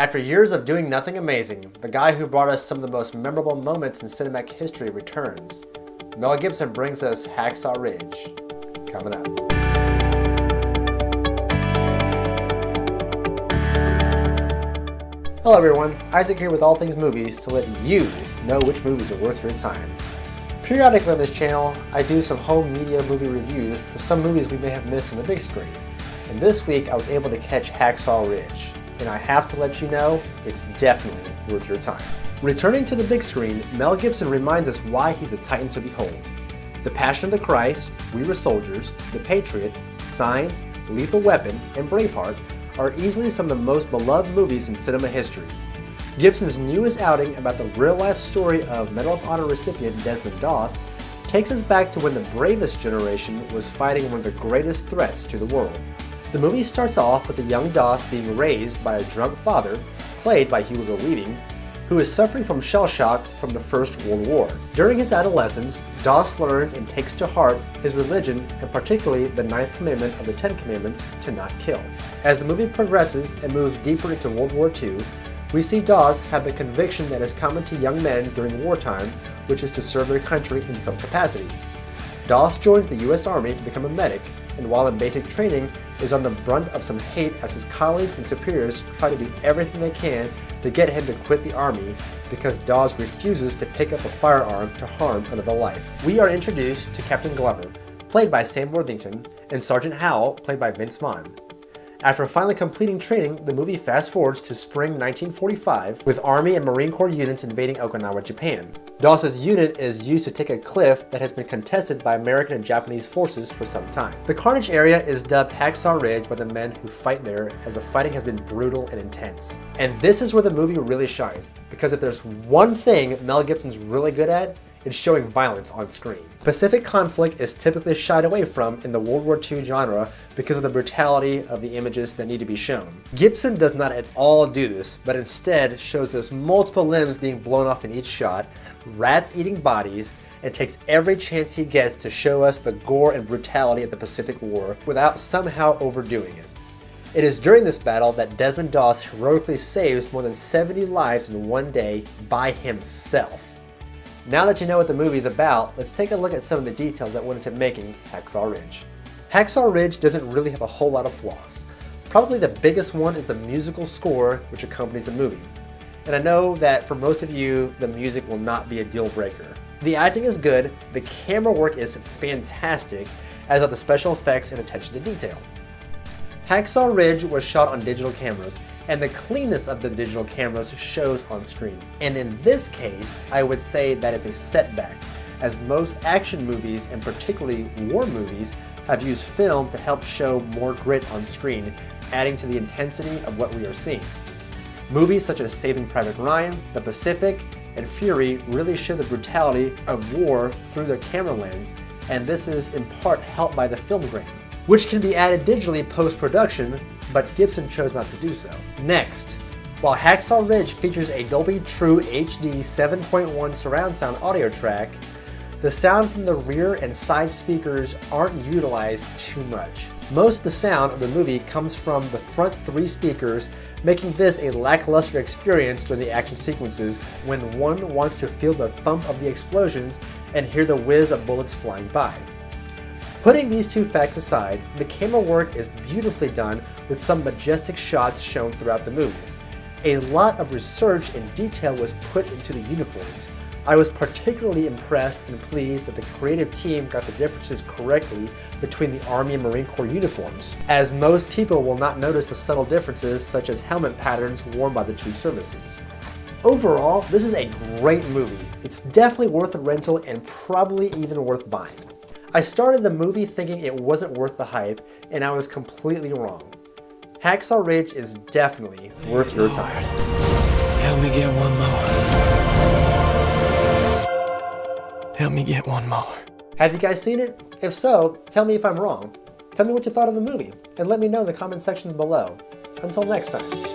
After years of doing nothing amazing, the guy who brought us some of the most memorable moments in cinematic history returns. Mel Gibson brings us Hacksaw Ridge. Coming up. Hello everyone, Isaac here with All Things Movies to let you know which movies are worth your time. Periodically on this channel, I do some home media movie reviews for some movies we may have missed on the big screen. And this week I was able to catch Hacksaw Ridge. And I have to let you know, it's definitely worth your time. Returning to the big screen, Mel Gibson reminds us why he's a titan to behold. The Passion of the Christ, We Were Soldiers, The Patriot, Signs, Lethal Weapon, and Braveheart are easily some of the most beloved movies in cinema history. Gibson's newest outing about the real-life story of Medal of Honor recipient Desmond Doss takes us back to when the bravest generation was fighting one of the greatest threats to the world. The movie starts off with a young Doss being raised by a drunk father, played by Hugo Weaving, who is suffering from shell shock from the First World War. During his adolescence, Doss learns and takes to heart his religion, and particularly the 9th commandment of the 10 Commandments, to not kill. As the movie progresses and moves deeper into World War II, we see Doss have the conviction that is common to young men during wartime, which is to serve their country in some capacity. Doss joins the U.S. Army to become a medic, and while in basic training, is on the brunt of some hate as his colleagues and superiors try to do everything they can to get him to quit the Army because Doss refuses to pick up a firearm to harm another life. We are introduced to Captain Glover, played by Sam Worthington, and Sergeant Howell, played by Vince Vaughn. After finally completing training, the movie fast-forwards to spring 1945 with Army and Marine Corps units invading Okinawa, Japan. Doss's unit is used to take a cliff that has been contested by American and Japanese forces for some time. The carnage area is dubbed Hacksaw Ridge by the men who fight there, as the fighting has been brutal and intense. And this is where the movie really shines, because if there's one thing Mel Gibson's really good at, it's showing violence on screen. Pacific conflict is typically shied away from in the World War II genre because of the brutality of the images that need to be shown. Gibson does not at all do this, but instead shows us multiple limbs being blown off in each shot, rats eating bodies, and takes every chance he gets to show us the gore and brutality of the Pacific War without somehow overdoing it. It is during this battle that Desmond Doss heroically saves more than 70 lives in one day by himself. Now that you know what the movie is about, let's take a look at some of the details that went into making Hacksaw Ridge. Hacksaw Ridge doesn't really have a whole lot of flaws. Probably the biggest one is the musical score which accompanies the movie. And I know that for most of you, the music will not be a deal breaker. The acting is good, the camera work is fantastic, as are the special effects and attention to detail. Hacksaw Ridge was shot on digital cameras, and the cleanness of the digital cameras shows on screen. And in this case, I would say that is a setback, as most action movies, and particularly war movies, have used film to help show more grit on screen, adding to the intensity of what we are seeing. Movies such as Saving Private Ryan, The Pacific, and Fury really show the brutality of war through their camera lens, and this is in part helped by the film grain, which can be added digitally post-production, but Gibson chose not to do so. Next, while Hacksaw Ridge features a Dolby True HD 7.1 surround sound audio track, the sound from the rear and side speakers aren't utilized too much. Most of the sound of the movie comes from the front 3 speakers, making this a lackluster experience during the action sequences when one wants to feel the thump of the explosions and hear the whiz of bullets flying by. Putting these two facts aside, the camera work is beautifully done with some majestic shots shown throughout the movie. A lot of research and detail was put into the uniforms. I was particularly impressed and pleased that the creative team got the differences correctly between the Army and Marine Corps uniforms, as most people will not notice the subtle differences such as helmet patterns worn by the two services. Overall, this is a great movie. It's definitely worth a rental and probably even worth buying. I started the movie thinking it wasn't worth the hype, and I was completely wrong. Hacksaw Ridge is definitely worth your time. Help me get one more. Help me get one more. Have you guys seen it? If so, tell me if I'm wrong. Tell me what you thought of the movie, and let me know in the comment sections below. Until next time.